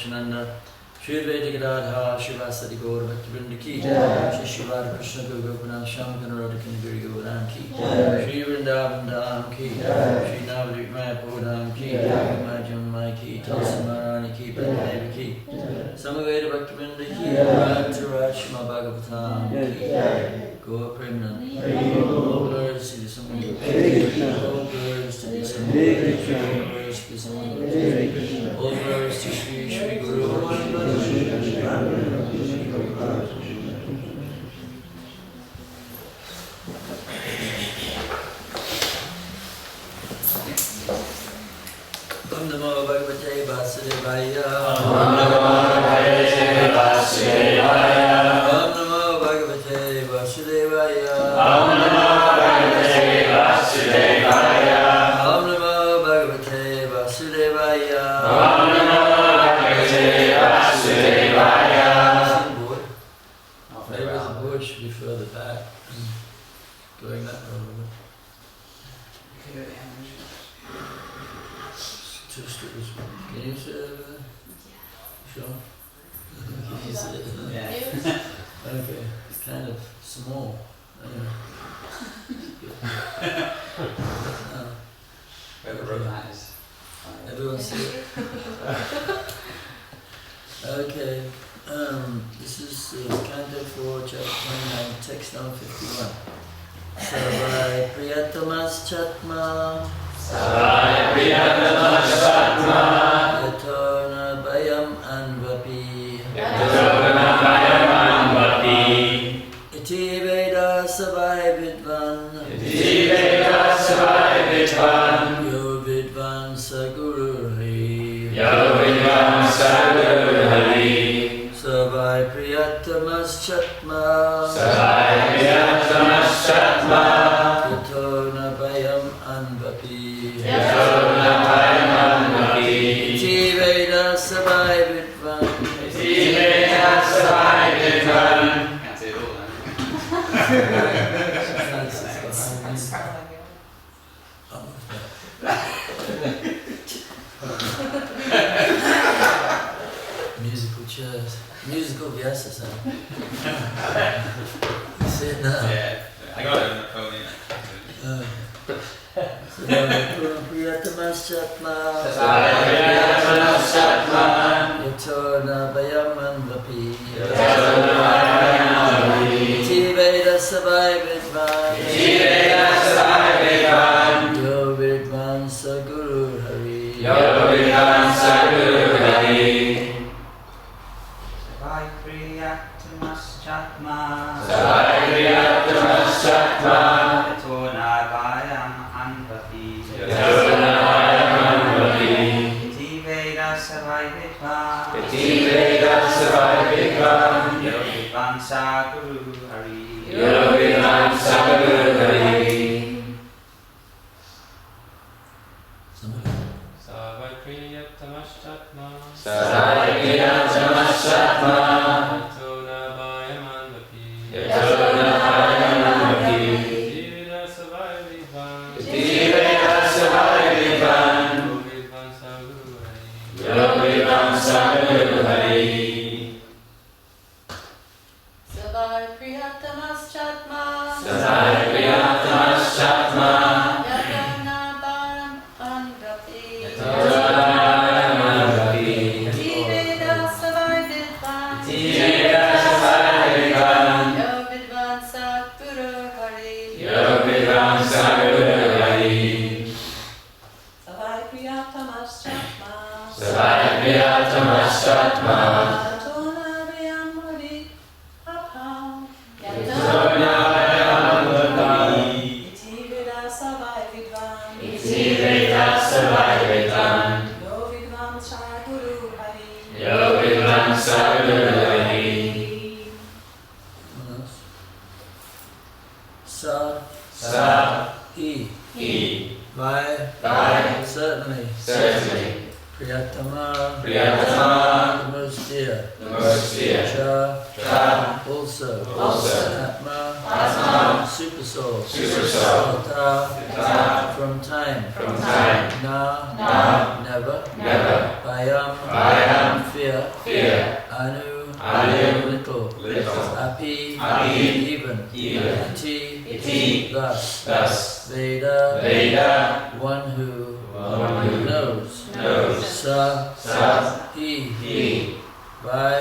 Nityananda, Shri Advaita Gadadhara Shivasati Gaur Bhaktivinoda ki Shri Shivada Krishna Gogopanam Shamakana Radhakanagiri Govardhan ki Shri Vrindavan Dham ki Shri Navadvip Mayapur Dham ki Jammai ki Tulsi Maharani ki Bhaktidevi ki Samaveda Bhaktivinoda ki Bhaktiraj Shima Bhagavatam ki Gaur Premanand all glories to the Samaveda all glories to the Samaveda all glories to the Samaveda all glories to Shri Guru Om Namo Bhagavate Vasudevaya Om Namo Bhagavate Vasudevaya Om Namo Bhagavate Vasudevaya Om Namo Bhagavate Vasudevaya Om Namo Bhagavate Vasudevaya Om Namo Bhagavate Vasudevaya Maybe the board should be further back. Going that way a little bit. Two strippers. Can you sit over there? Sure? Can you sit over there? Yeah. Okay. It's kind of small. Where the room is. Everyone see it? Okay. This is Canto 4, Chapter 29, text number 51. Savai Priyatamas Chatma Savai Priyatamas Chatma Yatona Bayam Anvapi Yatona Bayam Anvapi Iti Veda Savai Vidvan Iti Veda Savai Vidvan Yo Vidvan Saguru Hari Yo Vidvan Saguru Hari Savai Priyatamas Chatma Savai Priyatamas Chatma Yatona Bayam Anvapi Yatona Bayam Anvapi Iti Veda Savai Vidvan Iti Veda Savai Vidvan Can't say it all then. Musical chairs. Musical vyasa. See it now? Yeah, I got it on the phone, yeah. Priyatamas Chatma Priyatamas Chatma Yatona Bayam Anvapi Yatona Bayam Anvapi Iti Veda Savai Vidvan Iti Veda Savai Vidvan Yo Vidvan Saguru Hari Yo Vidvan Saguru Hari Savai Priyatamas Chatma Savai Priyatamas Chatma Yatona Bayam Anvapi Yatona Bayam Anvapi Iti Veda Savai Vidvan Iti Veda Savai Vidvan Yo Vidvan Saguru Hari Yo Vidvan Saguru Hari Savai Priyatamas Chatma Savai Priyatamas Chatma Yatona Bayam Anvapi Yatona Bayam Anvapi Iti Veda Savai Vidvan Iti Veda Savai Vidvan Yo Vidvan Saguru Hari Yo Vidvan Saguru Hari Savai Priyatamas Chatma Savai Priyatamas Chatma Yatona Bayam Anvapi Yatona Bayam Anvapi Iti Veda Savai Vidvan Iti Veda Savai Vidvan Yo Vidvan Saguru Hari Yo Vidvan Saguru Hari Savai Priyatamas Chatma Savai Priyatamas Chatma Yatona Bayam Hari Yatona Bayam Anvapi Iti Veda Savai Vidvan Iti Veda Savai Vidvan Yo Vidvan Saguru Hari Yo Vidvan Saguru Hari What else? Sa Sa I I Vai Vai Certainly Certainly Priyatama Priyatama The most dear The most dear Cha Cha Also Also Atma Super soul Super soul Ta Ta From time From time Na Na Never Never Bayam Bayam Fear fear, anu, little, api, even, iti, thus, Veda, one who knows, sa, he, by,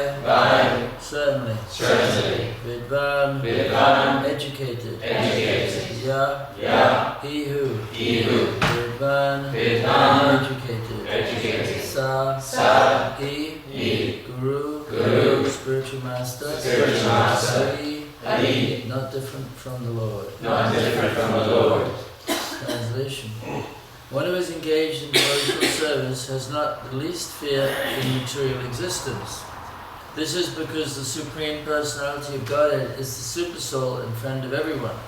certainly, Vidvan, educated, ya, he who, Vidvan, educated, sa, he, guru, spiritual master, Hari, not different from the Lord. Translation. One who is engaged in devotional service has not the least fear in material existence. This is because the Supreme Personality of Godhead is the Supersoul and friend of everyone.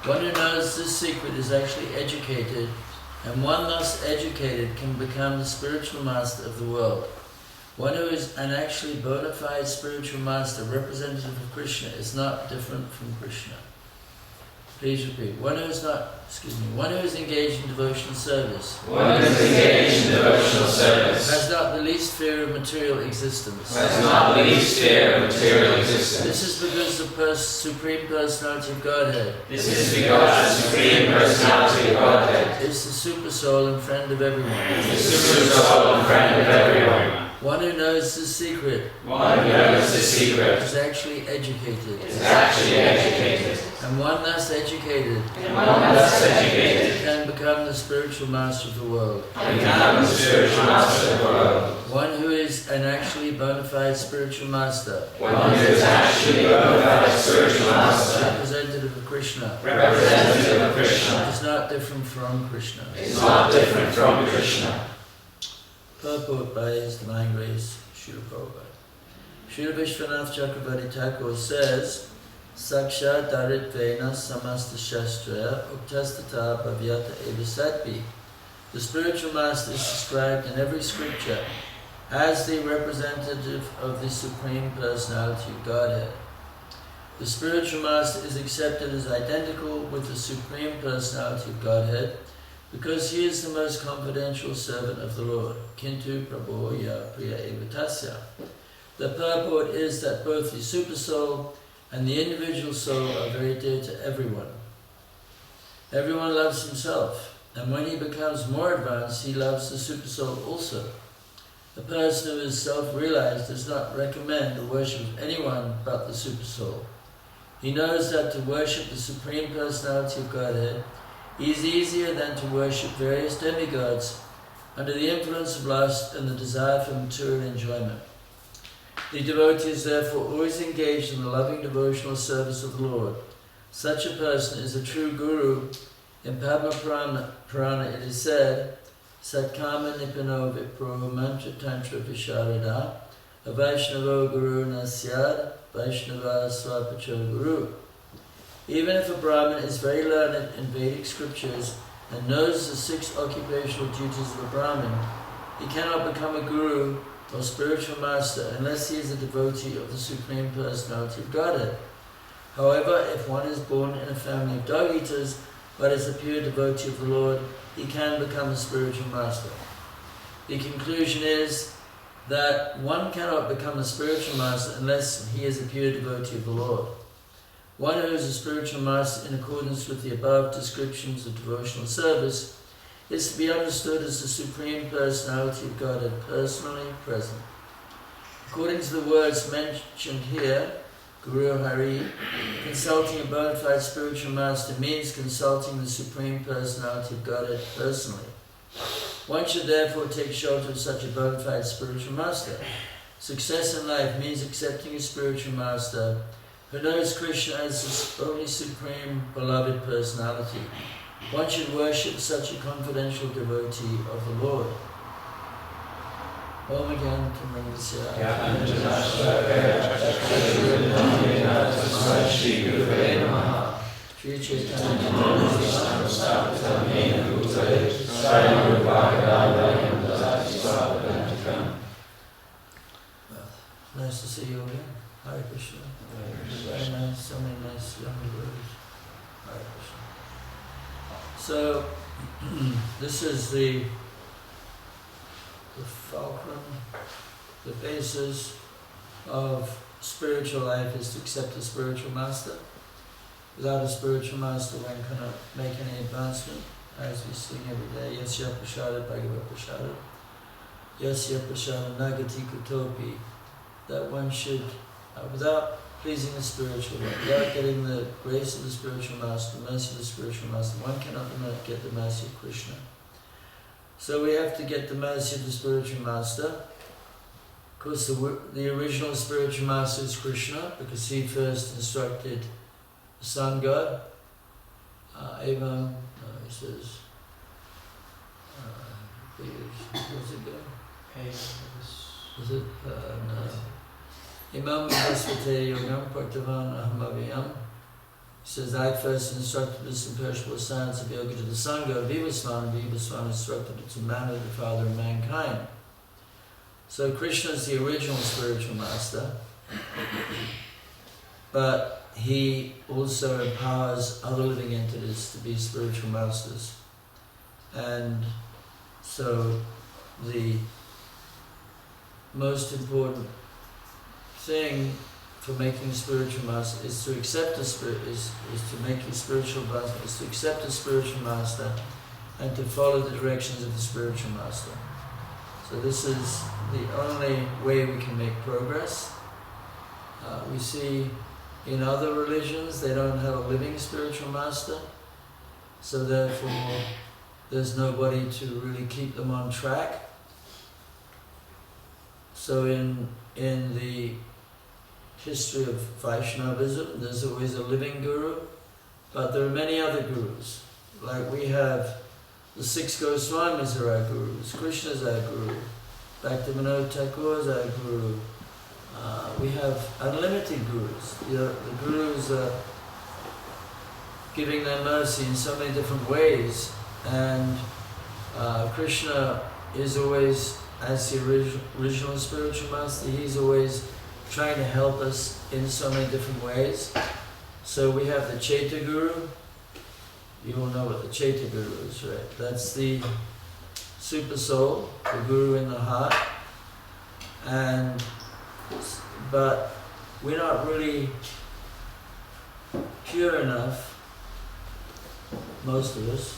One who knows this secret is actually educated, and one thus educated can become the spiritual master of the world. One who is an actually bona fide spiritual master, representative of Krishna, is not different from Krishna. Please repeat. One who is engaged in devotional service. Has not the least fear of material existence. This is because the Supreme Personality of Godhead. Is the Super Soul and friend of everyone. One who knows this secret. Is actually educated. And one thus educated. Can become the spiritual master of the world. One who is an actually bona fide spiritual master. Representative of Krishna. Is not different from Krishna. Purport by His Divine Grace, Srila Prabhupada. Srila Vishwanath Chakravarti Thakur says, Sakshat Daritvena Samasta Shastraya Uktastata Bhavyata Evisatpi. The spiritual master is described in every scripture as the representative of the Supreme Personality of Godhead. The spiritual master is accepted as identical with the Supreme Personality of Godhead because he is the most confidential servant of the Lord. Kintu Prabhu ya priya evatasya. The purport is that both the super soul and the individual soul are very dear to everyone. Everyone loves himself, and when he becomes more advanced, he loves the super soul also. The person who is self-realized does not recommend the worship of anyone but the super soul. He knows that to worship the Supreme Personality of Godhead is easier than to worship various demigods under the influence of lust and the desire for material enjoyment. The devotee is therefore always engaged in the loving devotional service of the Lord. Such a person is a true guru. In Padma Purana it is said, Satkama Nipano Vipro Mantra Tantra Visharada Vaishnava Guru Nasyad Vaishnava Swapacha Guru. Even if a Brahmin is very learned in Vedic scriptures and knows the 6 occupational duties of a Brahmin, he cannot become a guru or spiritual master unless he is a devotee of the Supreme Personality of Godhead. However, if one is born in a family of dog-eaters but is a pure devotee of the Lord, he can become a spiritual master. The conclusion is that one cannot become a spiritual master unless he is a pure devotee of the Lord. One who is a spiritual master in accordance with the above descriptions of devotional service is to be understood as the Supreme Personality of Godhead personally present. According to the words mentioned here, Guru Hari, consulting a bona fide spiritual master means consulting the Supreme Personality of Godhead personally. One should therefore take shelter of such a bona fide spiritual master. Success in life means accepting a spiritual master who knows Krishna as the only Supreme Beloved Personality. One should worship such a confidential devotee of the Lord. Om Again Tamanasya. Shri Chaitanya. Nice to see you again. Hare Krishna. Very nice, so many nice young gurus. Hare Krishna. So, this is the fulcrum the basis of spiritual life is to accept a spiritual master. Without a spiritual master, one cannot make any advancement, as we sing every day. Yasya prasada bhagavad prasada. Yasya prasada nagati kutopi. That one should, without pleasing the spiritual one, without getting the grace of the spiritual master, the mercy of the spiritual master, one cannot get the mercy of Krishna. So we have to get the mercy of the spiritual master. Of course, the original spiritual master is Krishna, because he first instructed the sun god. He says, where's it go? Is it? No. Imam Vasvate Yogam Praktavan Ahamaviyam. He says, I first instructed this imperishable science of yoga to the sun god Vivasvana, and Vivasvana instructed it to Manu, the father of mankind. So Krishna is the original spiritual master, but he also empowers other living entities to be spiritual masters. And so the most important thing for making a spiritual master is to accept a spiritual master, is to accept a spiritual master and to follow the directions of the spiritual master. So this is the only way we can make progress. We see in other religions they don't have a living spiritual master, so therefore there's nobody to really keep them on track. So in the history of Vaishnavism, there's always a living guru, but there are many other gurus. Like we have the 6 Goswamis are our gurus, Krishna is our guru, Bhaktivinoda Thakur is our guru. We have unlimited gurus. The gurus are giving their mercy in so many different ways, and Krishna is always, as the original spiritual master, he's always trying to help us in so many different ways. So we have the Chaita Guru. You all know what the Chaita Guru is, right? That's the super soul, the guru in the heart. But we're not really pure enough, most of us,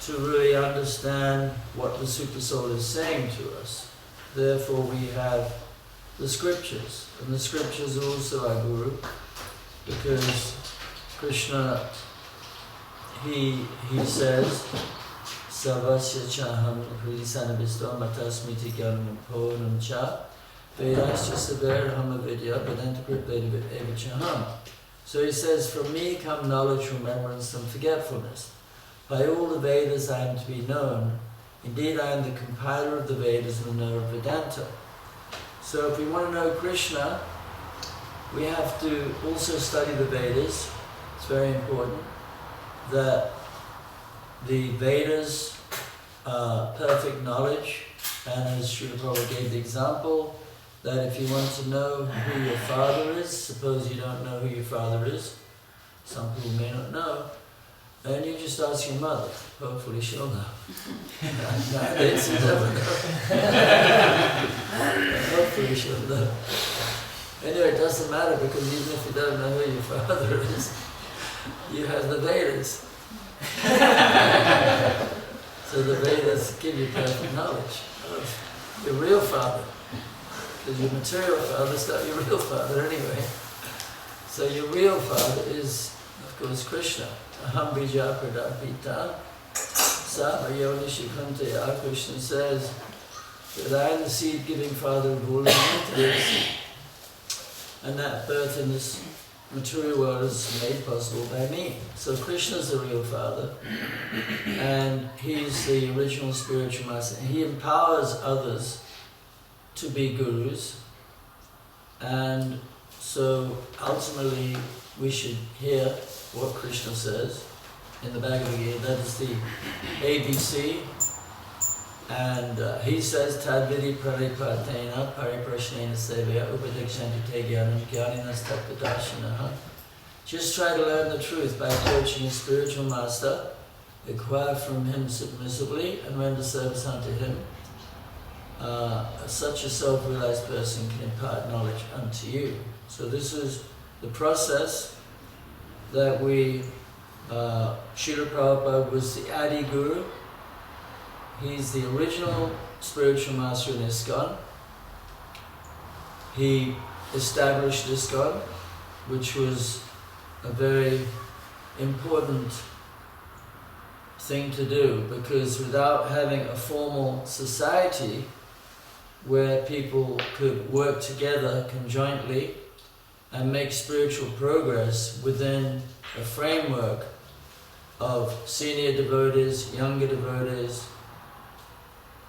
to really understand what the super soul is saying to us. Therefore we have the scriptures, and the scriptures are also our guru, because Krishna, he says, Savasya chaham hrisanabhistam matasmiti gyanam purnam cha vedasya saver hamavidya vedantaprit eva chaham. So he says, from me come knowledge, remembrance and forgetfulness. By all the Vedas I am to be known. Indeed I am the compiler of the Vedas and the knower of Vedanta. So if we want to know Krishna, we have to also study the Vedas. It's very important that the Vedas are perfect knowledge, and as Srila Prabhupada gave the example, that if you want to know who your father is, suppose you don't know who your father is, some people may not know, then you just ask your mother. Hopefully she'll know. Nowadays you never know. Hopefully she'll know. Anyway, it doesn't matter, because even if you don't know who your father is, you have the Vedas. So the Vedas give you perfect knowledge of your real father. Because your material father is not your real father anyway. So your real father is, of course, Krishna. Aham bija pradapita samayoni shikanteya. Krishna says that I am the seed-giving father of all entities, and that birth in this material world is made possible by me. So Krishna is the real father, and he's the original spiritual master. He empowers others to be gurus, and so ultimately we should hear what Krishna says in the Bhagavad Gita. That is the ABC, and he says, Tadvidi pranipatena pariprashnena sevaya upadekshanti te jnanam jnaninas tattvadarshinaha. Just try to learn the truth by approaching a spiritual master, acquire from him submissively, and render service unto him. such a self-realized person can impart knowledge unto you. So this is the process that we, Srila Prabhupada was the Adi Guru. He's the original spiritual master in ISKCON. He established ISKCON, which was a very important thing to do, because without having a formal society where people could work together conjointly and make spiritual progress within a framework of senior devotees, younger devotees,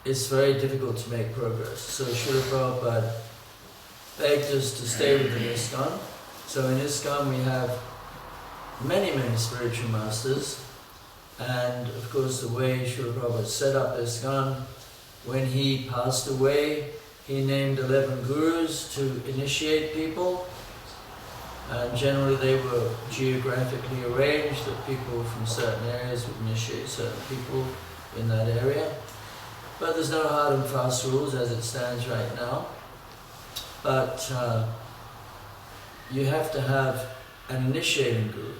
it's very difficult to make progress. So Srila Prabhupada begged us to stay within ISKCON. So in ISKCON we have many spiritual masters, and of course the way Srila Prabhupada set up ISKCON, when he passed away, he named 11 gurus to initiate people, and generally they were geographically arranged, that people from certain areas would initiate certain people in that area. But there's no hard and fast rules as it stands right now. But you have to have an initiating guru,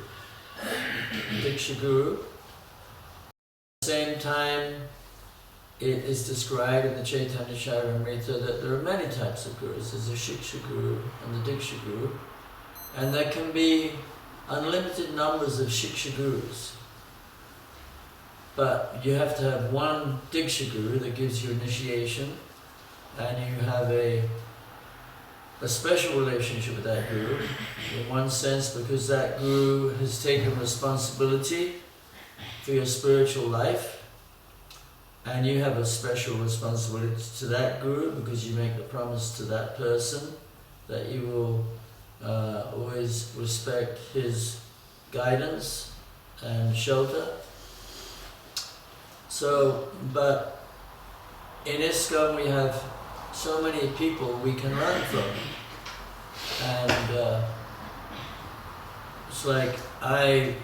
Diksha Guru. At the same time, it is described in the Chaitanya Charitamrita that there are many types of gurus. There's a Shiksha Guru and the Diksha Guru. And there can be unlimited numbers of Shiksha Gurus. But you have to have one Diksha Guru that gives you initiation, and you have a special relationship with that Guru, in one sense, because that Guru has taken responsibility for your spiritual life, and you have a special responsibility to that Guru because you make the promise to that person that you will always respect his guidance and shelter. So, but in ISKCON we have so many people we can learn from, and it's like I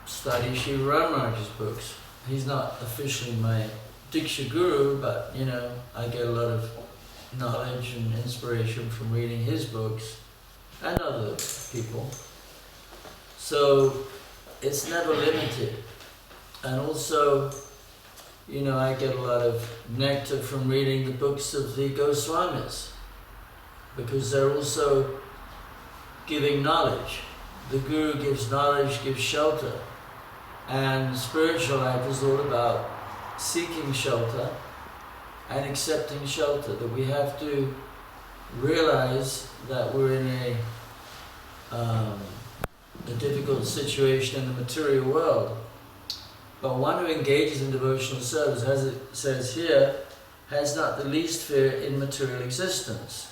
study Shiva Ramaraj's books. He's not officially my Diksha Guru, but you know, I get a lot of knowledge and inspiration from reading his books and other people. So it's never limited. And also, you know, I get a lot of nectar from reading the books of the Goswamis, because they're also giving knowledge. The Guru gives knowledge, gives shelter. And spiritual life is all about seeking shelter and accepting shelter, that we have to realize that we're in a difficult situation in the material world. But one who engages in devotional service, as it says here, has not the least fear in material existence.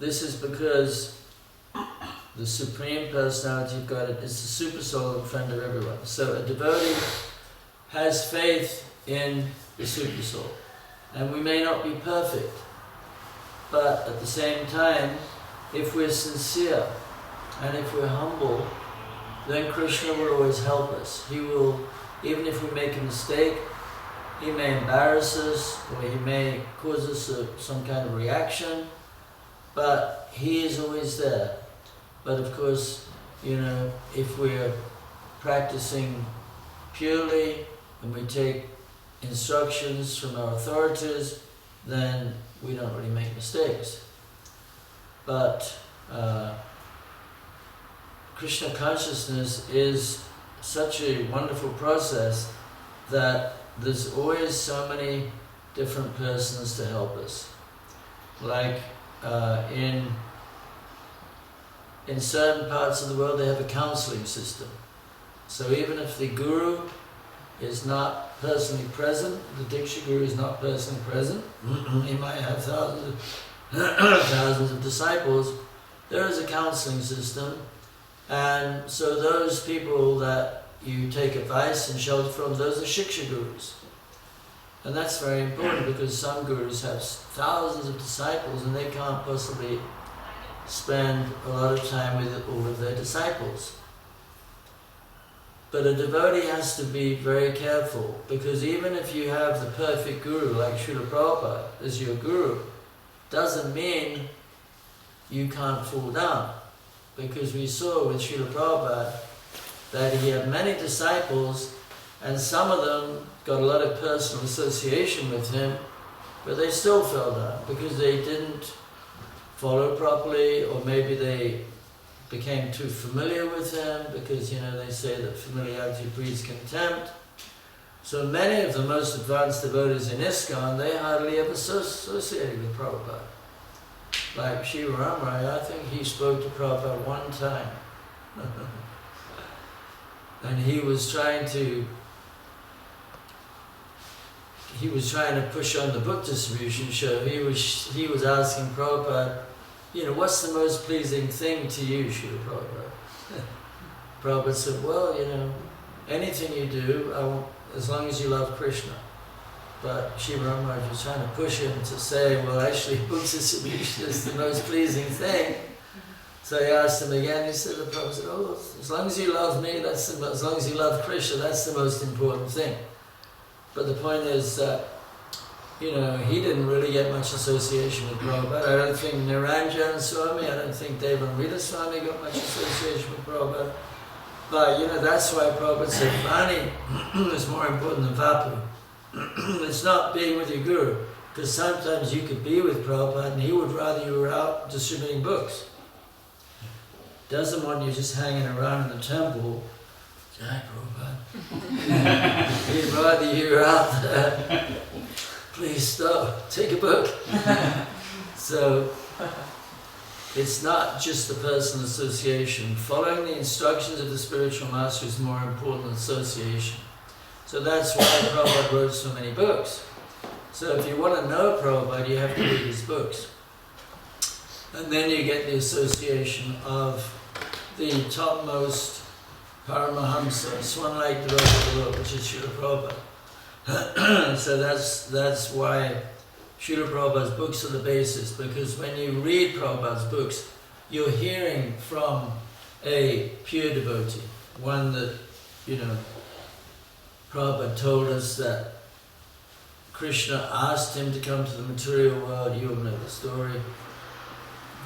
This is because the Supreme Personality of God is the super soul and friend of everyone. So a devotee has faith in the super soul. And we may not be perfect, but at the same time, if we're sincere and if we're humble, then Krishna will always help us. He will, even if we make a mistake, he may embarrass us, or he may cause us some kind of reaction, but he is always there. But of course, you know, if we're practicing purely and we take instructions from our authorities, then we don't really make mistakes. But Krishna consciousness is such a wonderful process that there's always so many different persons to help us. Like in certain parts of the world they have a counseling system. So even if the Guru is not personally present, the Diksha Guru is not personally present, he might have thousands of disciples, there is a counseling system. And so those people that you take advice and shelter from, those are Shiksha Gurus. And that's very important, because some Gurus have thousands of disciples and they can't possibly spend a lot of time with all of their disciples. But a devotee has to be very careful, because even if you have the perfect guru, like Srila Prabhupada as your guru, doesn't mean you can't fall down. Because we saw with Srila Prabhupada that he had many disciples, and some of them got a lot of personal association with him, but they still fell down because they didn't follow properly, or maybe they became too familiar with him, because they say that familiarity breeds contempt. So many of the most advanced devotees in ISKCON, they hardly ever associated with Prabhupada. Like Shiva Ramrai, I think he spoke to Prabhupada one time. And he was trying to push on the book distribution show. He was asking Prabhupada, what's the most pleasing thing to you, Srila Prabhupada? Prabhupada said, well, anything you do, as long as you love Krishna. But Shiva Ramraj was trying to push him to say, well, actually, book distribution is the most pleasing thing. So he asked him again, he said, the Prabhupada said, oh, as long as you love me, as long as you love Krishna, that's the most important thing. But the point is that, he didn't really get much association with Prabhupada. I don't think Niranjan Swami, I don't think Devanrita Swami got much association with Prabhupada. But, that's why Prabhupada said, Vani is more important than Vapu. It's not being with your guru, because sometimes you could be with Prabhupada and he would rather you were out distributing books. Doesn't want you just hanging around in the temple. Jai Prabhupada. He'd rather you were out there. Please stop, take a book. So, it's not just the personal association. Following the instructions of the spiritual master is more important than association. So that's why Prabhupada wrote so many books. So if you want to know Prabhupada, you have to read his books. And then you get the association of the topmost Paramahamsa, Swan Lake devotee, which is Srila Prabhupada. So that's why Srila Prabhupada's books are the basis, because when you read Prabhupada's books, you're hearing from a pure devotee, one that, Prabhupada told us that Krishna asked him to come to the material world. You all know the story,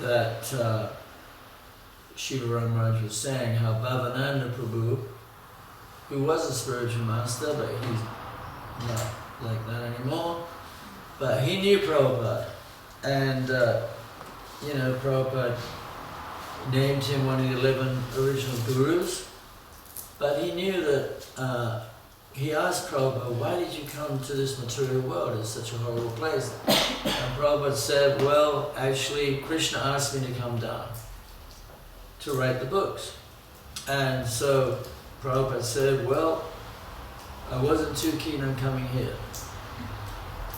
that Shiva Ramraj was saying how Bhavananda Prabhu, who was a spiritual master, but he's not like that anymore, but he knew Prabhupada, and Prabhupada named him one of the 11 original gurus, but he knew that he asked Prabhupada, why did you come to this material world? It's such a horrible place. And Prabhupada said, well, actually, Krishna asked me to come down to write the books. And so Prabhupada said, well, I wasn't too keen on coming here.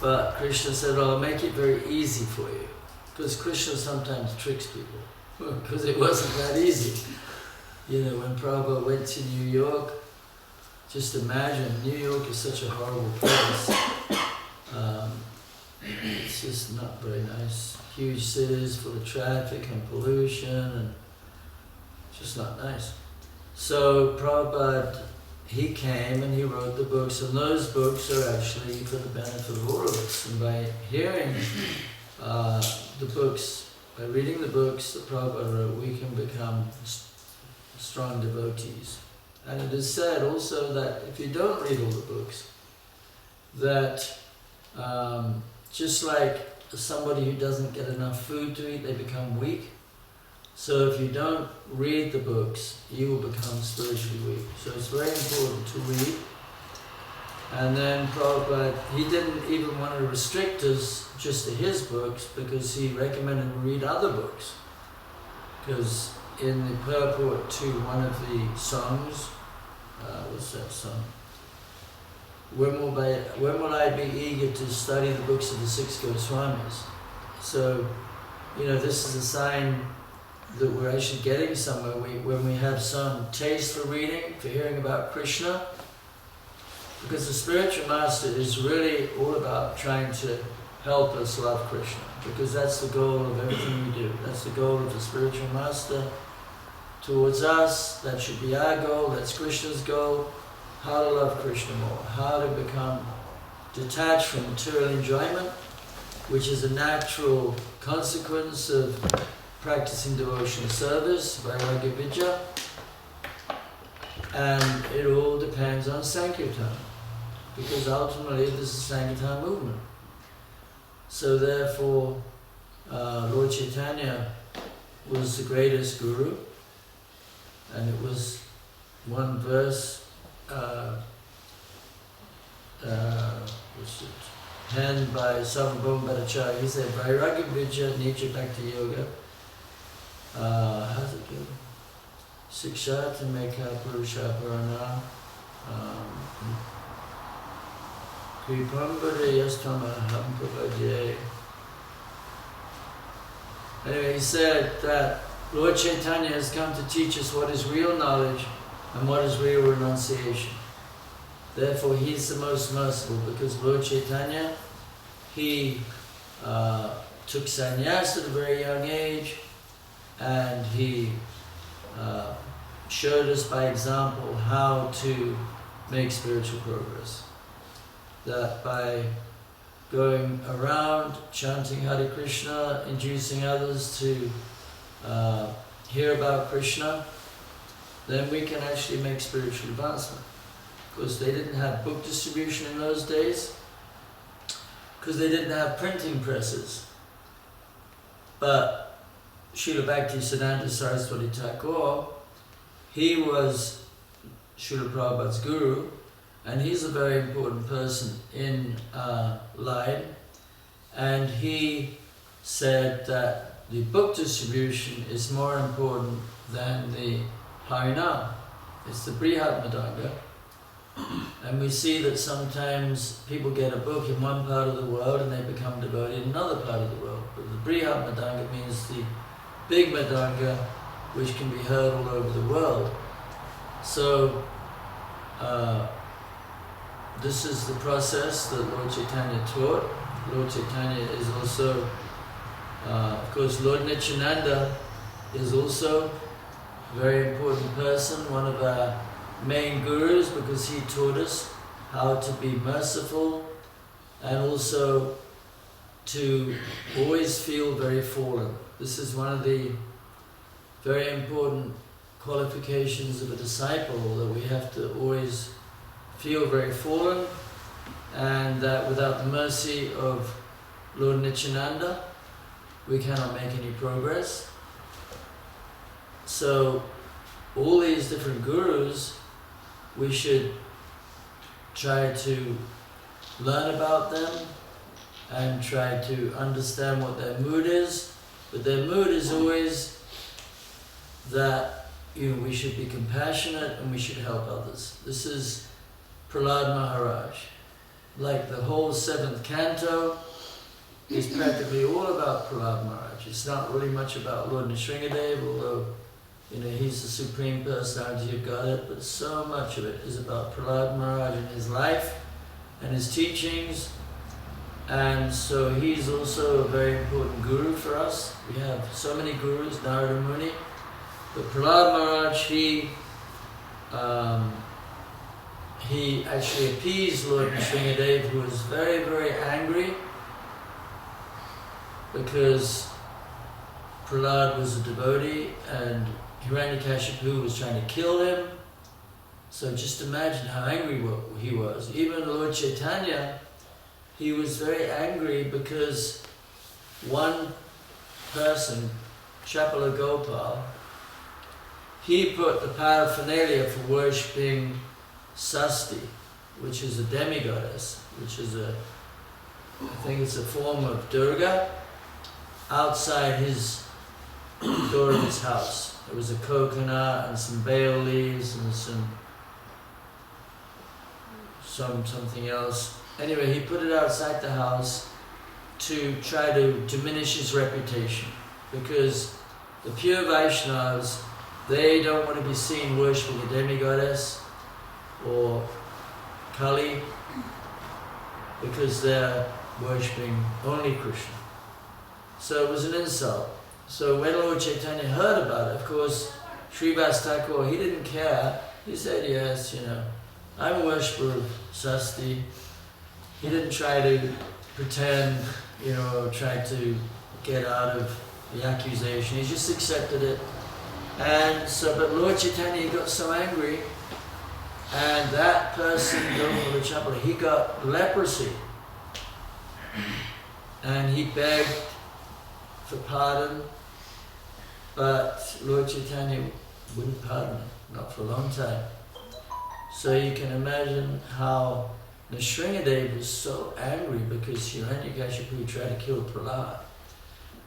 But Krishna said, well, I'll make it very easy for you. Because Krishna sometimes tricks people. Because it wasn't that easy. When Prabhupada went to New York, just imagine, New York is such a horrible place. It's just not very nice. Huge cities full of traffic and pollution, and just not nice. So Prabhupada, he came and he wrote the books, and those books are actually for the benefit of all of us. And by hearing the books, by reading the books that Prabhupada wrote, we can become strong devotees. And it is said also that if you don't read all the books, that just like somebody who doesn't get enough food to eat, they become weak. So if you don't read the books, you will become spiritually weak. So it's very important to read. And then Prabhupada, he didn't even want to restrict us just to his books, because he recommended we read other books. Because in the purport to one of the songs, what's that song? When will I be eager to study the books of the 6 Goswamis? So, this is a sign that we're actually getting somewhere. When we have some taste for reading, for hearing about Krishna, because the spiritual master is really all about trying to help us love Krishna, because that's the goal of everything we do. That's the goal of the spiritual master, towards us. That should be our goal. That's Krishna's goal. How to love Krishna more. How to become detached from material enjoyment, which is a natural consequence of practicing devotional service, Vairagya Vidya. And it all depends on Sankirtan, because ultimately this is Sankirtan movement. So therefore, Lord Chaitanya was the greatest guru, and it was one verse, penned by Sarvabhauma Bhattacharya. He said, Vairagya Vidya Nitya Bhakti Yoga. How's it go? Siksha Tameka Purusha Purana Kripambara Yastama Hampavadye. Anyway, he said that Lord Chaitanya has come to teach us what is real knowledge and what is real renunciation. Therefore, he's the most merciful, because Lord Chaitanya, he took sannyas at a very young age, and he showed us by example how to make spiritual progress. That by going around chanting Hare Krishna, inducing others to hear about Krishna, then we can actually make spiritual advancement. Because they didn't have book distribution in those days, because they didn't have printing presses. But Srila Bhaktisiddhanta Saraswati Thakur, he was Srila Prabhupada's guru, and he's a very important person in line. And he said that the book distribution is more important than the Harinam. It's the Brihat Madanga. And we see that sometimes people get a book in one part of the world and they become devoted in another part of the world. But the Brihat Madanga means the big Madanga, which can be heard all over the world. So, this is the process that Lord Chaitanya taught. Lord Chaitanya is also, of course, Lord Nityananda is also a very important person, one of our main gurus, because he taught us how to be merciful and also to always feel very fallen. This is one of the very important qualifications of a disciple, that we have to always feel very fallen, and that without the mercy of Lord Nityananda, we cannot make any progress. So all these different gurus, we should try to learn about them and try to understand what their mood is. But their mood is always that we should be compassionate and we should help others. This is Prahlad Maharaj. Like the whole 7th canto is practically all about Prahlad Maharaj. It's not really much about Lord Nrsingadev, although he's the Supreme Personality of Godhead, but so much of it is about Prahlad Maharaj and his life and his teachings. And so he's also a very important guru for us. We have so many gurus, Narada Muni. But Prahlad Maharaj, he actually appeased Lord Nrsingadev, who was very, very angry because Prahlad was a devotee and Hiranyakashipu was trying to kill him. So just imagine how angry he was. Even Lord Chaitanya, he was very angry because one person, Chapala Gopal, he put the paraphernalia for worshipping Sasti, which is a demigoddess, which is I think it's a form of Durga, outside his door of his house. There was a coconut and some bay leaves and something else. Anyway, he put it outside the house to try to diminish his reputation, because the pure Vaishnavas, they don't want to be seen worshipping a demigoddess or Kali, because they're worshipping only Krishna. So it was an insult. So when Lord Chaitanya heard about it, of course, Srivas Thakur, he didn't care. He said, yes, I'm a worshipper of Sasti. He didn't try to pretend, or try to get out of the accusation. He just accepted it. And so, but Lord Chaitanya, he got so angry, and that person, he got leprosy. And he begged for pardon, but Lord Chaitanya wouldn't pardon him, not for a long time. So you can imagine how Nrsingadev was so angry because Hiranyakashipu tried to kill Prahlad.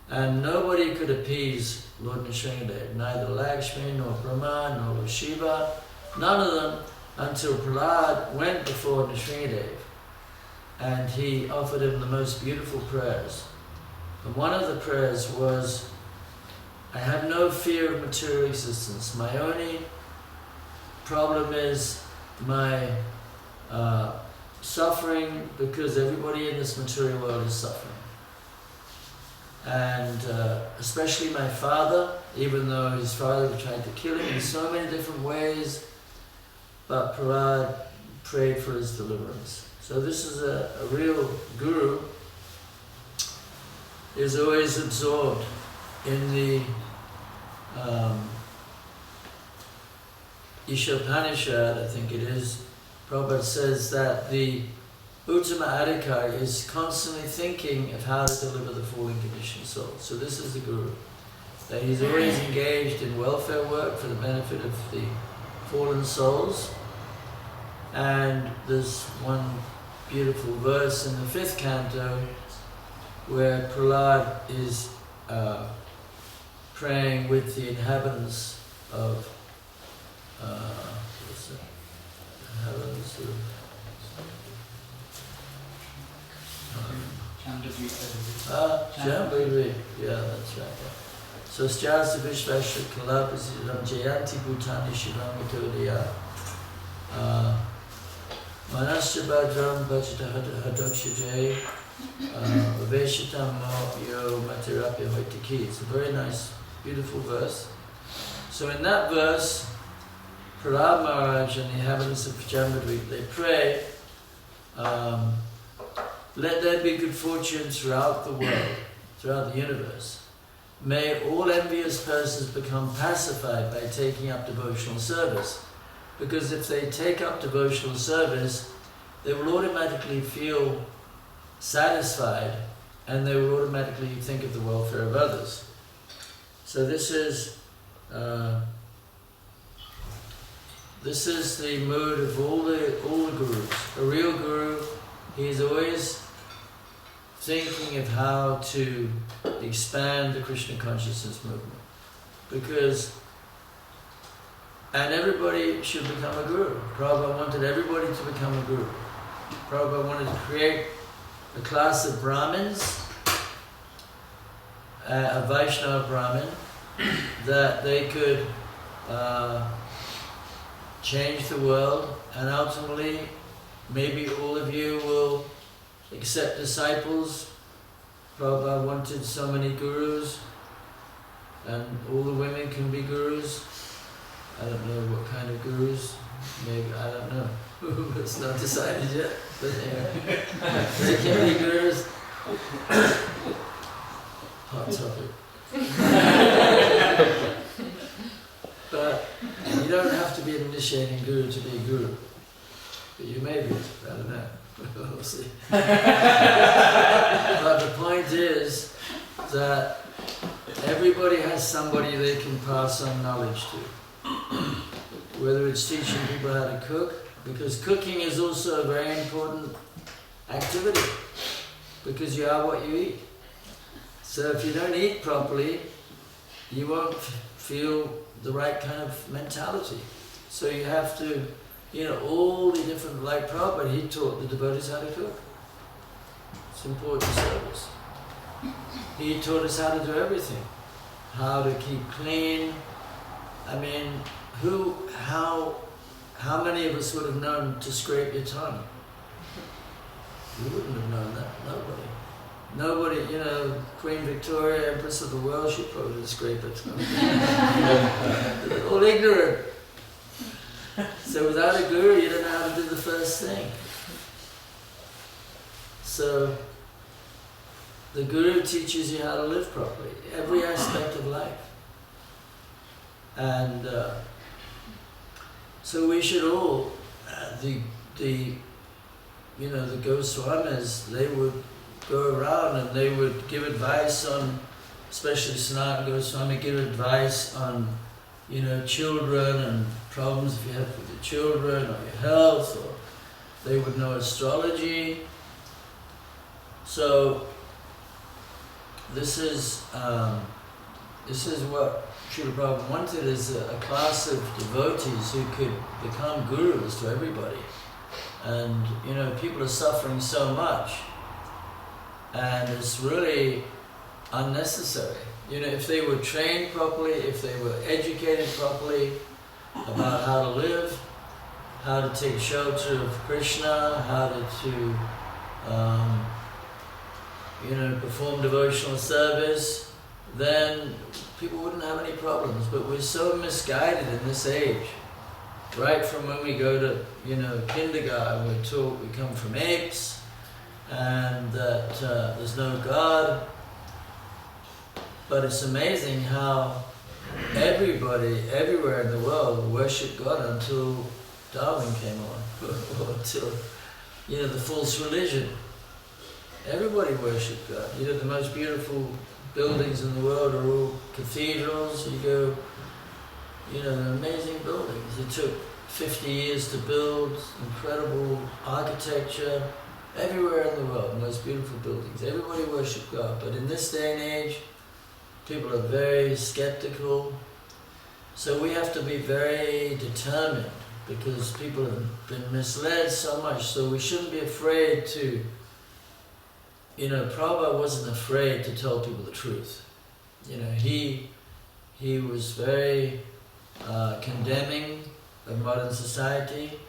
And nobody could appease Lord Nrsingadev, neither Lakshmi, nor Brahma, nor Shiva, none of them, until Prahlad went before Nrsingadev and he offered him the most beautiful prayers. And one of the prayers was, I have no fear of material existence. My only problem is my suffering, because everybody in this material world is suffering. And especially my father, even though his father tried to kill him in so many different ways, but Prahlad prayed for his deliverance. So this is a real guru, is always absorbed in the Ishopanishad, I think it is. Prabhupada says that the Uttama Adhikar is constantly thinking of how to deliver the fallen conditioned soul. So this is the guru, that he's always engaged in welfare work for the benefit of the fallen souls. And there's one beautiful verse in the 5th canto where Prahlad is praying with the inhabitants of Jambudvi, yeah, that's right. So Stjasa Vishvasha Kalapasiram Jayanti Bhutani Shivam Mitodiya Manasya Bhadram Bhajita Hadokshajay Veshitam Yo Matirapya Hoitiki. It's a very nice, beautiful verse. So in that verse, Prahlad Maharaj and the inhabitants of Jambudvi, they pray, let there be good fortune throughout the world, throughout the universe. May all envious persons become pacified by taking up devotional service. Because if they take up devotional service, they will automatically feel satisfied and they will automatically think of the welfare of others. So this is the mood of all the gurus. A real guru, he is always thinking of how to expand the Krishna consciousness movement. And everybody should become a guru. Prabhupada wanted everybody to become a guru. Prabhupada wanted to create a class of Brahmins, a Vaishnava Brahmin, that they could change the world, and ultimately maybe all of you will accept disciples. Prabhupada wanted so many gurus, and all the women can be gurus. I don't know what kind of gurus, maybe, I don't know. It's not decided yet, but anyway. They can be gurus. Hot topic. But you don't have to be an initiating guru to be a guru. But you may be, I don't know. We'll see. But the point is that everybody has somebody they can pass on knowledge to. Whether it's teaching people how to cook, because cooking is also a very important activity, because you are what you eat. So if you don't eat properly, you won't feel the right kind of mentality. So you have to, all the different, like Prabhupada, he taught the devotees how to cook. It's important service. He taught us how to do everything. How to keep clean. I mean, how many of us would have known to scrape your tongue? You wouldn't have known that, nobody. Nobody, Queen Victoria, Empress of the world, she'd probably scrape it. They're all ignorant. So without a guru, you don't know how to do the first thing. So the guru teaches you how to live properly, every aspect of life. And so we should all, the Goswamis, they would go around and they would give advice on, especially Sanatana Goswami, give advice on, children and problems if you have with your children or your health, or they would know astrology. So this is what Srila Prabhupada wanted, is a class of devotees who could become gurus to everybody. And people are suffering so much, and it's really unnecessary. If they were trained properly, if they were educated properly about how to live, how to take shelter of Krishna, how to perform devotional service, then people wouldn't have any problems. But we're so misguided in this age. Right from when we go to, kindergarten, we're taught we come from apes, and that there's no God. But it's amazing how everybody, everywhere in the world, worshipped God until Darwin came on, or until, the false religion. Everybody worshipped God. The most beautiful buildings in the world are all cathedrals. You go, they're amazing buildings. It took 50 years to build, incredible architecture. Everywhere in the world, most beautiful buildings. Everybody worshipped God. But in this day and age, people are very skeptical. So we have to be very determined, because people have been misled so much. So we shouldn't be afraid to, Prabhupada wasn't afraid to tell people the truth. He was very condemning of modern society.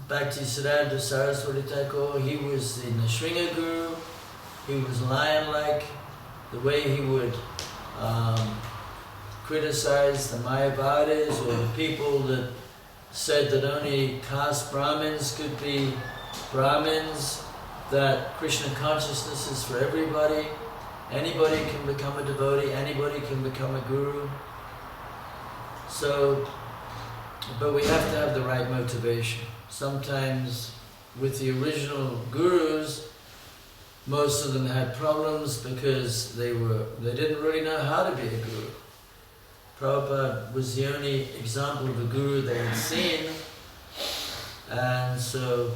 Bhaktisiddhanta Saraswati Thakur, he was the Nrsimha Guru. He was lion-like. The way he would criticize the Mayavadis, or the people that said that only caste Brahmins could be Brahmins, that Krishna consciousness is for everybody. Anybody can become a devotee, anybody can become a guru. So, but we have to have the right motivation. Sometimes with the original gurus, most of them had problems because they didn't really know how to be a guru. Prabhupada was the only example of a guru they had seen, and so,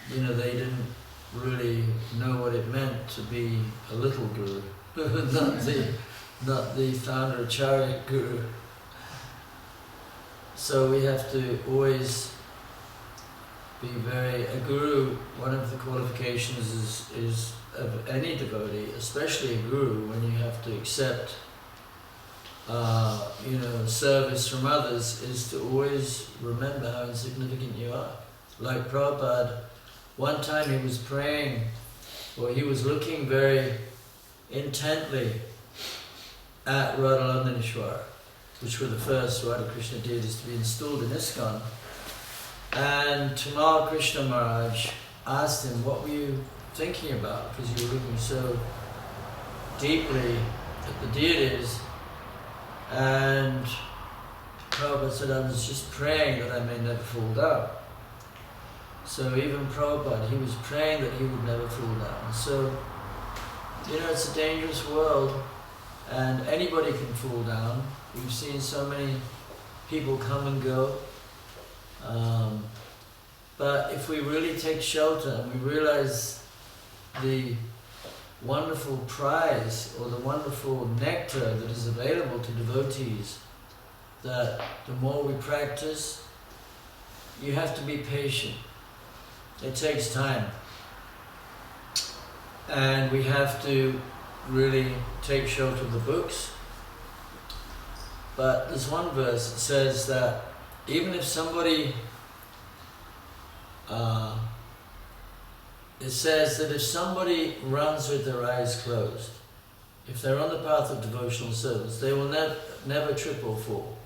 they didn't really know what it meant to be a little guru, not the founder Acharya guru. So we have to always be a guru. One of the qualifications is of any devotee, especially a guru, when you have to accept service from others, is to always remember how insignificant you are. Like Prabhupada, one time he was praying, or he was looking very intently at Radhalandaneshwar, which were the first Radha Krishna deities to be installed in ISKCON. And Tamal Krishna Maharaj asked him, what were you thinking about? Because you were looking so deeply at the deities. And Prabhupada said, I was just praying that I may never fall down. So even Prabhupada, he was praying that he would never fall down. So, it's a dangerous world, and anybody can fall down. We've seen so many people come and go. But if we really take shelter and we realize the wonderful prize or the wonderful nectar that is available to devotees, that the more we practice, you have to be patient. It takes time. And we have to really take shelter of the books. But there's one verse that says that even if somebody it says that if somebody runs with their eyes closed, if they're on the path of devotional service, they will never trip or fall.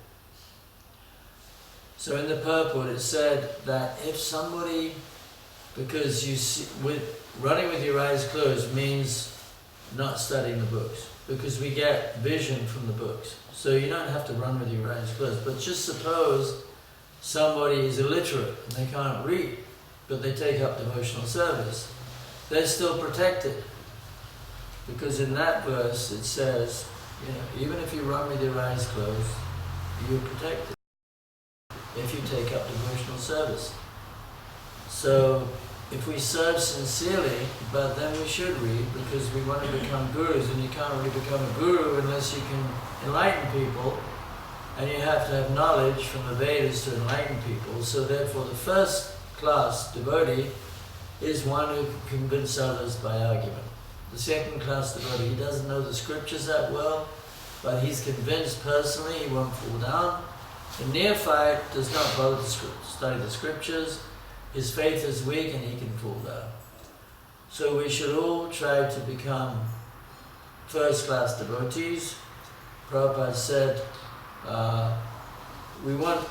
So in the purport it said that if somebody, because you see, running with your eyes closed means not studying the books, because we get vision from the books. So you don't have to run with your eyes closed, but just suppose somebody is illiterate and they can't read, but they take up devotional service, they're still protected. Because in that verse it says, even if you run with your eyes closed, you're protected if you take up devotional service. So if we serve sincerely, but then we should read, because we want to become gurus, and you can't really become a guru unless you can enlighten people, and you have to have knowledge from the Vedas to enlighten people. So therefore the first class devotee is one who can convince others by argument. The second class devotee, he doesn't know the scriptures that well, but he's convinced personally, he won't fall down. The neophyte does not bother to study the scriptures, his faith is weak and he can fall down. So we should all try to become first class devotees. Prabhupada said, we want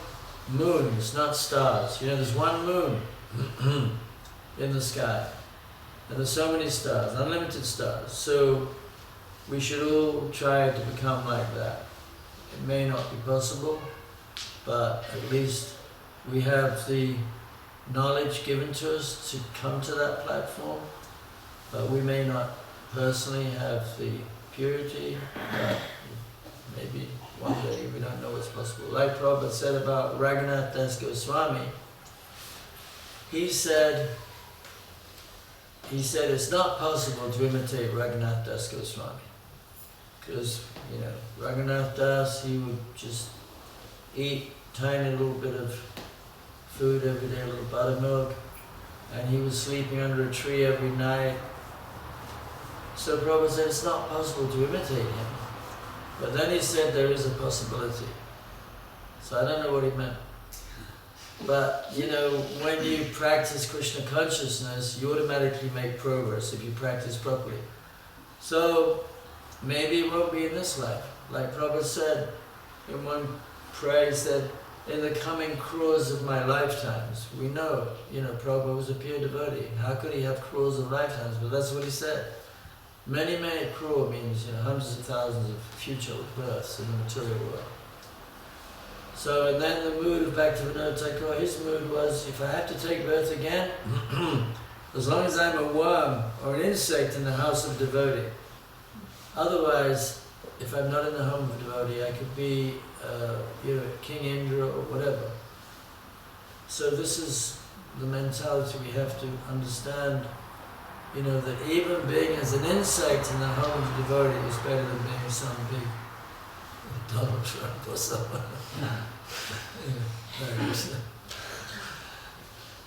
moons, not stars. There's one moon in the sky. And there's so many stars, unlimited stars. So we should all try to become like that. It may not be possible, but at least we have the knowledge given to us to come to that platform. But we may not personally have the purity, but maybe one day, we don't know what's possible. Like Prabhupada said about Raghunath Das Goswami, he said it's not possible to imitate Raghunath Das Goswami. Because, Raghunath Das, he would just eat tiny little bit of food every day, a little buttermilk, and he was sleeping under a tree every night. So Prabhupada said it's not possible to imitate him. But then he said there is a possibility. So I don't know what he meant. But, when you practice Krishna consciousness, you automatically make progress if you practice properly. So, maybe it won't be in this life. Like Prabhupada said in one prayer, he said, in the coming crores of my lifetimes. We know, Prabhupada was a pure devotee. How could he have crores of lifetimes? But that's what he said. Many, many crore means, hundreds of thousands of future births in the material world. So, and then the mood of Bhaktivinoda Thakur, his mood was, if I have to take birth again, as long as I'm a worm or an insect in the house of devotee. Otherwise, if I'm not in the home of devotee, I could be, King Indra or whatever. So this is the mentality we have to understand, that even being as an insect in the home of devotee is better than being some big Donald Trump or someone.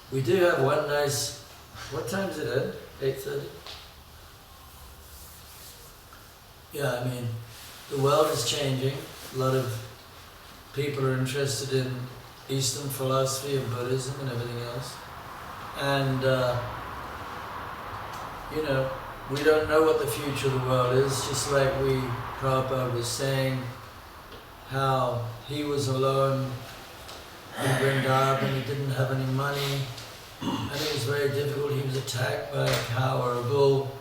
We do have one nice, what time is it end? 8:30? Yeah, the world is changing. A lot of people are interested in Eastern philosophy of Buddhism and everything else. And, we don't know what the future of the world is, just like Prabhupada was saying, how he was alone in Vrindavan, he didn't have any money, and it was very difficult. He was attacked by a cow or a bull,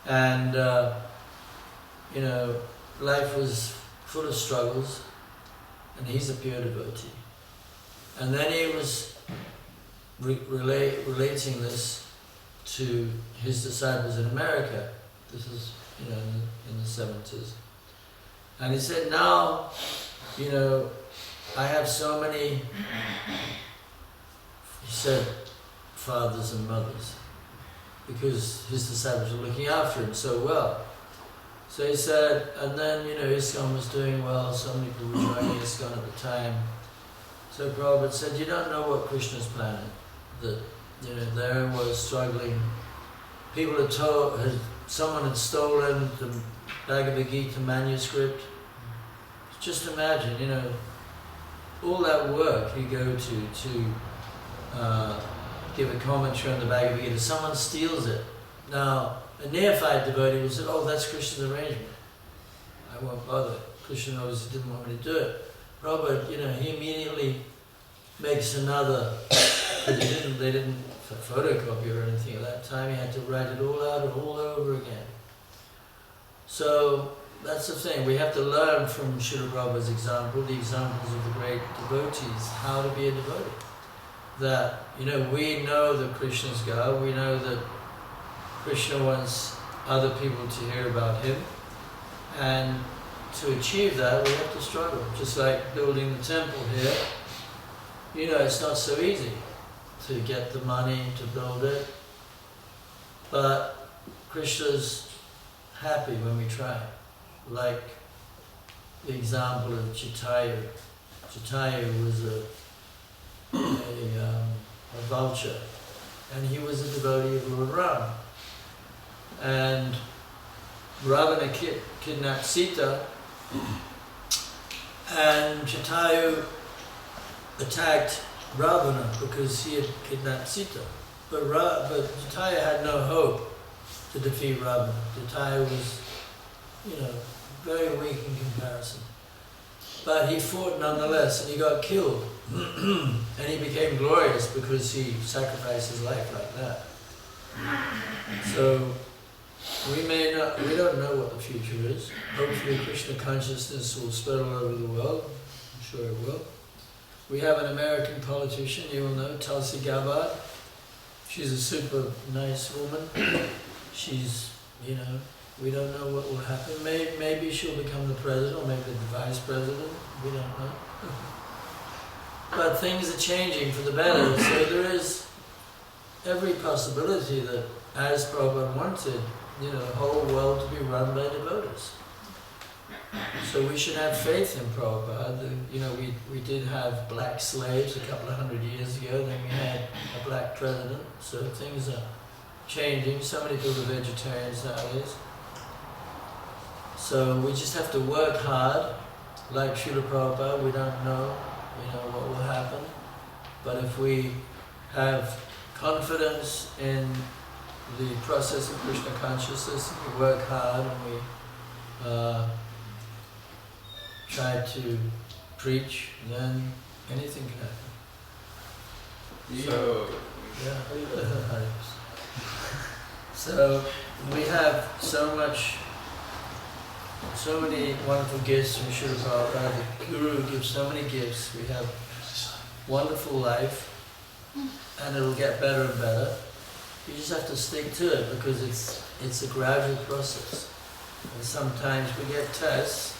and life was full of struggles, and he's a pure devotee. And then he was relating this to his disciples in America. This is, in the 70s. And he said, now, I have so many, he said, fathers and mothers, because his disciples were looking after him so well. So he said, and then, ISKCON was doing well, so many people were joining ISKCON at the time. So Prabhupada said, you don't know what Krishna's planning. That, there was struggling. People had someone had stolen the Bhagavad Gita manuscript. Just imagine, all that work you go to give a commentary on the Bhagavad Gita, someone steals it. Now, a neophyte devotee will say, oh, that's Krishna's arrangement. I won't bother. Krishna obviously didn't want me to do it. Prabhupada, he immediately makes another, because they didn't photocopy or anything at that time, he had to write it all out and all over again. So, that's the thing, we have to learn from Srila Prabhupada's example, the examples of the great devotees, how to be a devotee. That, we know that Krishna's God, we know that Krishna wants other people to hear about him, and to achieve that we have to struggle. Just like building the temple here, it's not so easy to get the money to build it, but Krishna's happy when we try. Like the example of Jatayu. Jatayu was a vulture, and he was a devotee of Lord Ram. And Ravana kidnapped Sita, and Jatayu attacked Ravana because he had kidnapped Sita. But Jatayu had no hope to defeat Ravana. Jatayu was, very weak in comparison. But he fought nonetheless, and he got killed. And he became glorious because he sacrificed his life like that. So, we don't know what the future is. Hopefully Krishna consciousness will spread all over the world. I'm sure it will. We have an American politician, you will know, Tulsi Gabbard. She's a super nice woman. She's, we don't know what will happen. Maybe she'll become the president, or maybe the vice president. We don't know. But things are changing for the better. So there is every possibility that, as Prabhupada wanted, the whole world to be run by devotees. So we should have faith in Prabhupada. We did have black slaves a couple of 100 years ago, then we had a black president, so things are changing. So many people are vegetarians nowadays. So we just have to work hard, like Srila Prabhupada. We don't know, what will happen. But if we have confidence in the process of Krishna consciousness, we work hard and we try to preach, then anything can happen. So, so we have so many wonderful gifts from Srila Prabhupada. The Guru gives so many gifts. We have wonderful life, and it'll get better and better. You just have to stick to it because it's a gradual process. And sometimes we get tests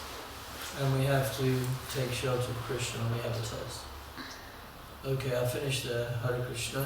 and we have to take shelter of Krishna when we have a test. Okay, I'll finish there. Hare Krishna.